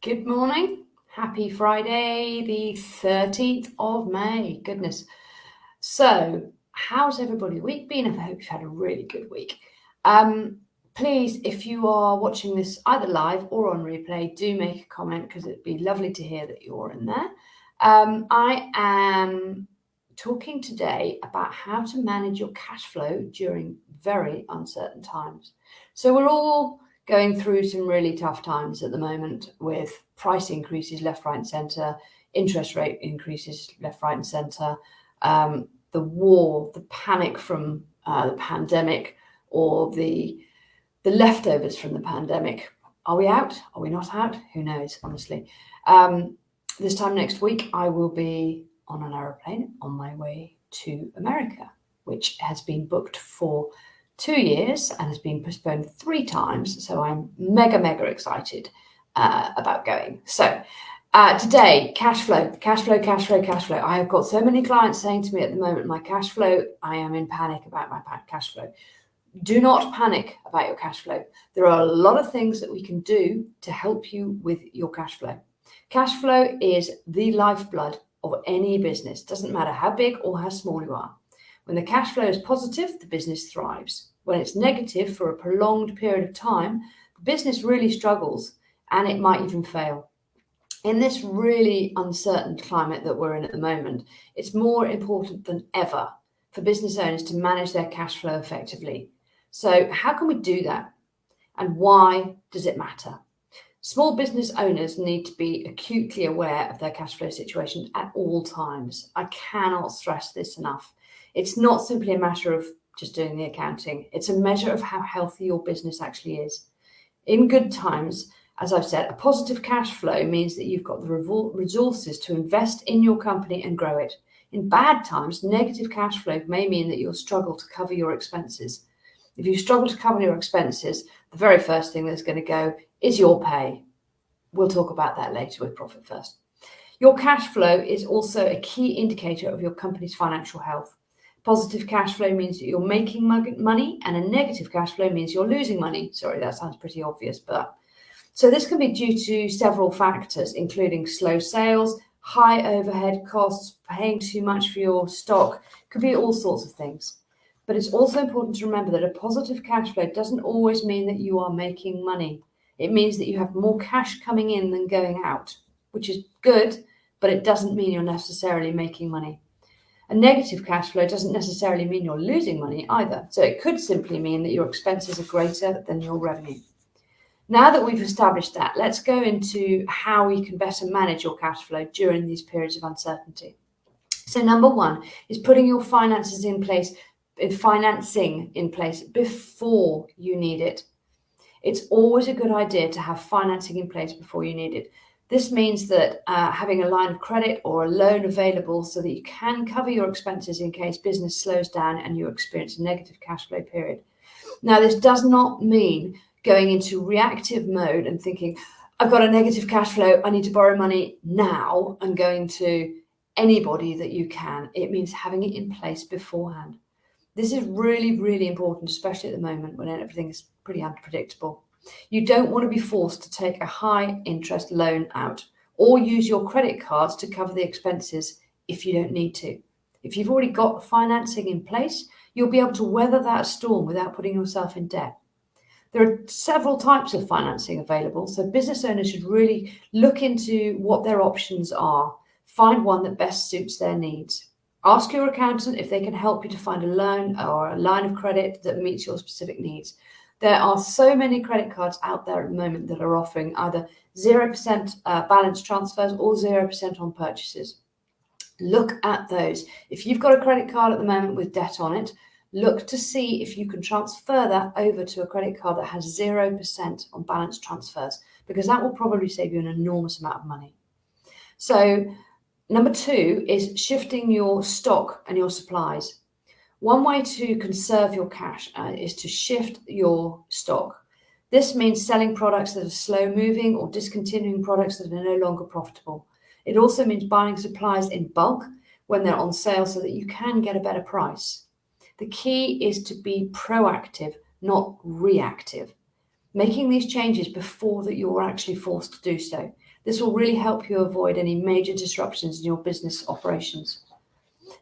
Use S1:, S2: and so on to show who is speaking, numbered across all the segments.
S1: Good morning. Happy Friday, the 13th of May. Goodness. So, how's everybody's week been? I hope you've had a really good week. Please, if you are watching this either live or on replay, do make a comment because it'd be lovely to hear that you're in there. I am talking today about how to manage your cash flow during very uncertain times. So, we're all going through some really tough times at the moment with price increases left, right, and centre, interest rate increases left, right, and centre, the war, the panic from the pandemic, or the leftovers from the pandemic. Are we out? Are we not out? Who knows, honestly. This time next week, I will be on an aeroplane on my way to America, which has been booked for 2 years and has been postponed 3 times. So I'm mega excited about going. So today, cash flow. I have got so many clients saying to me at the moment, my cash flow, I am in panic about my cash flow. Do not panic about your cash flow. There are a lot of things that we can do to help you with your cash flow. Cash flow is the lifeblood of any business. Doesn't matter how big or how small you are. When the cash flow is positive, the business thrives. When it's negative for a prolonged period of time, the business really struggles and it might even fail. In this really uncertain climate that we're in at the moment, it's more important than ever for business owners to manage their cash flow effectively. So how can we do that? And why does it matter? Small business owners need to be acutely aware of their cash flow situation at all times. I cannot stress this enough. It's not simply a matter of just doing the accounting. It's a measure of how healthy your business actually is. In good times, as I've said, a positive cash flow means that you've got the resources to invest in your company and grow it. In bad times, negative cash flow may mean that you'll struggle to cover your expenses. If you struggle to cover your expenses, the very first thing that's going to go is your pay. We'll talk about that later with Profit First. Your cash flow is also a key indicator of your company's financial health. Positive cash flow means that you're making money, and a negative cash flow means you're losing money. Sorry, that sounds pretty obvious, but so this can be due to several factors, including slow sales, high overhead costs, paying too much for your stock. Could be all sorts of things. But it's also important to remember that a positive cash flow doesn't always mean that you are making money. It means that you have more cash coming in than going out, which is good, but it doesn't mean you're necessarily making money. A negative cash flow doesn't necessarily mean you're losing money either. So it could simply mean that your expenses are greater than your revenue. Now that we've established that, let's go into how we can better manage your cash flow during these periods of uncertainty. So number one is putting your financing in place before you need it. It's always a good idea to have financing in place before you need it. This means that having a line of credit or a loan available so that you can cover your expenses in case business slows down and you experience a negative cash flow period. Now, this does not mean going into reactive mode and thinking, I've got a negative cash flow, I need to borrow money now, and going to anybody that you can. It means having it in place beforehand. This is really important, especially at the moment when everything is pretty unpredictable. You don't want to be forced to take a high interest loan out or use your credit cards to cover the expenses if you don't need to. If you've already got financing in place, you'll be able to weather that storm without putting yourself in debt. There are several types of financing available, so business owners should really look into what their options are. Find one that best suits their needs. Ask your accountant if they can help you to find a loan or a line of credit that meets your specific needs. There are so many credit cards out there at the moment that are offering either 0% balance transfers or 0% on purchases. Look at those. If you've got a credit card at the moment with debt on it, look to see if you can transfer that over to a credit card that has 0% on balance transfers, because that will probably save you an enormous amount of money. So number two is shifting your stock and your supplies. One way to conserve your cash is to shift your stock. This means selling products that are slow moving or discontinuing products that are no longer profitable. It also means buying supplies in bulk when they're on sale so that you can get a better price. The key is to be proactive, not reactive, making these changes before that you're actually forced to do so. This will really help you avoid any major disruptions in your business operations.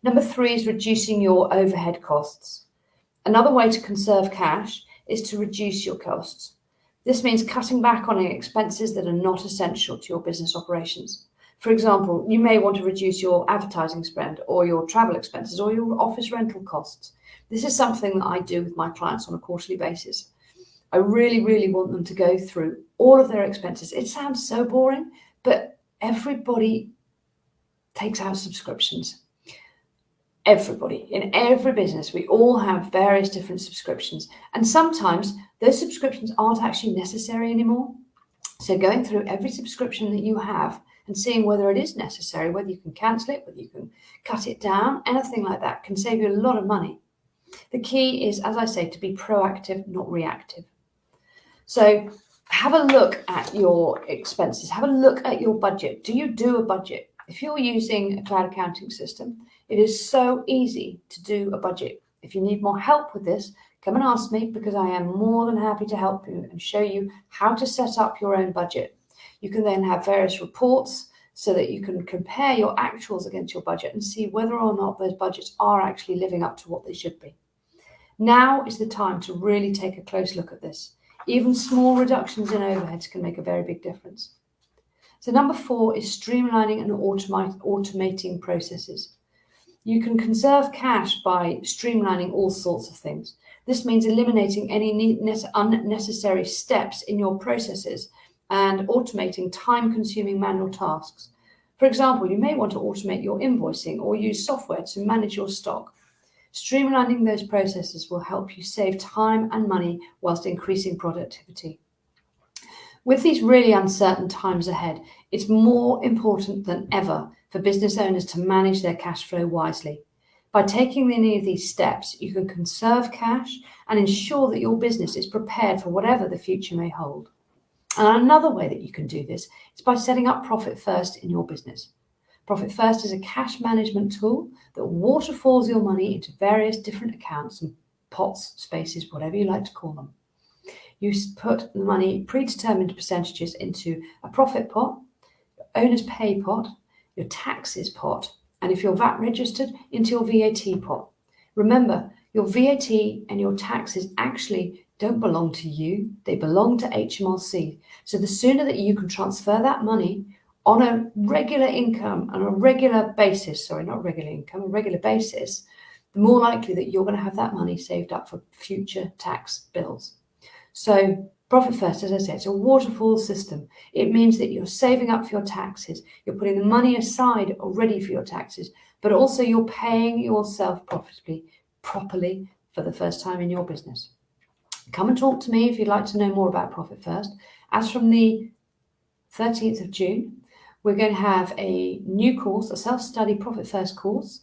S1: Number 3 is reducing your overhead costs. Another way to conserve cash is to reduce your costs. This means cutting back on expenses that are not essential to your business operations. For example, you may want to reduce your advertising spend or your travel expenses or your office rental costs. This is something that I do with my clients on a quarterly basis. I really, really want them to go through all of their expenses. It sounds so boring, but everybody takes out subscriptions. Everybody, in every business, we all have various different subscriptions. And sometimes those subscriptions aren't actually necessary anymore. So going through every subscription that you have and seeing whether it is necessary, whether you can cancel it, whether you can cut it down, anything like that can save you a lot of money. The key is, as I say, to be proactive, not reactive. So have a look at your expenses. Have a look at your budget. Do you do a budget? If you're using a cloud accounting system, it is so easy to do a budget. If you need more help with this, come and ask me, because I am more than happy to help you and show you how to set up your own budget. You can then have various reports so that you can compare your actuals against your budget and see whether or not those budgets are actually living up to what they should be. Now is the time to really take a close look at this. Even small reductions in overheads can make a very big difference. So number 4 is streamlining and automating processes. You can conserve cash by streamlining all sorts of things. This means eliminating any unnecessary steps in your processes and automating time-consuming manual tasks. For example, you may want to automate your invoicing or use software to manage your stock. Streamlining those processes will help you save time and money whilst increasing productivity. With these really uncertain times ahead, it's more important than ever for business owners to manage their cash flow wisely. By taking any of these steps, you can conserve cash and ensure that your business is prepared for whatever the future may hold. And another way that you can do this is by setting up Profit First in your business. Profit First is a cash management tool that waterfalls your money into various different accounts and pots, spaces, whatever you like to call them. You put the money, predetermined percentages, into a profit pot, owner's pay pot, your taxes pot, and if you're VAT registered, into your VAT pot. Remember, your VAT and your taxes actually don't belong to you, they belong to HMRC. So the sooner that you can transfer that money on a regular income, on a regular basis, a regular basis, the more likely that you're going to have that money saved up for future tax bills. So Profit First, as I said, it's a waterfall system. It means that you're saving up for your taxes, you're putting the money aside already for your taxes, but also you're paying yourself properly for the first time in your business. Come and talk to me if you'd like to know more about Profit First. As from the 13th of June, we're going to have a new course, a self-study Profit First course.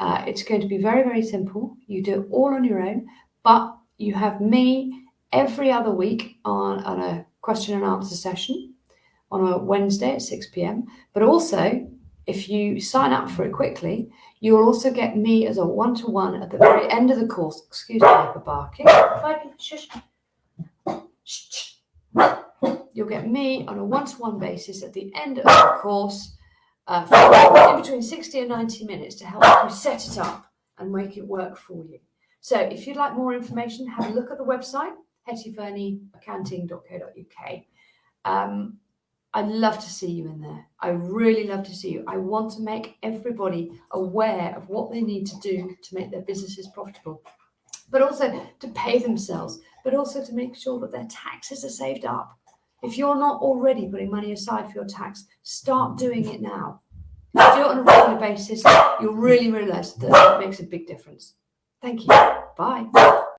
S1: It's going to be very, very simple. You do it all on your own, but you have me every other week on a question and answer session on a Wednesday at 6 p.m. But also, if you sign up for it quickly, you will also get me as a one-to-one at the very end of the course. Excuse me for barking. Shush. Shh. You'll get me on a one-to-one basis at the end of the course for in between 60 and 90 minutes to help you set it up and make it work for you. So if you'd like more information, have a look at the website, hettyverneyaccounting.co.uk. I'd love to see you in there. I really love to see you. I want to make everybody aware of what they need to do to make their businesses profitable, but also to pay themselves, but also to make sure that their taxes are saved up. If you're not already putting money aside for your tax, start doing it now. If you do it on a regular basis, you'll really realize that it makes a big difference. Thank you. Bye.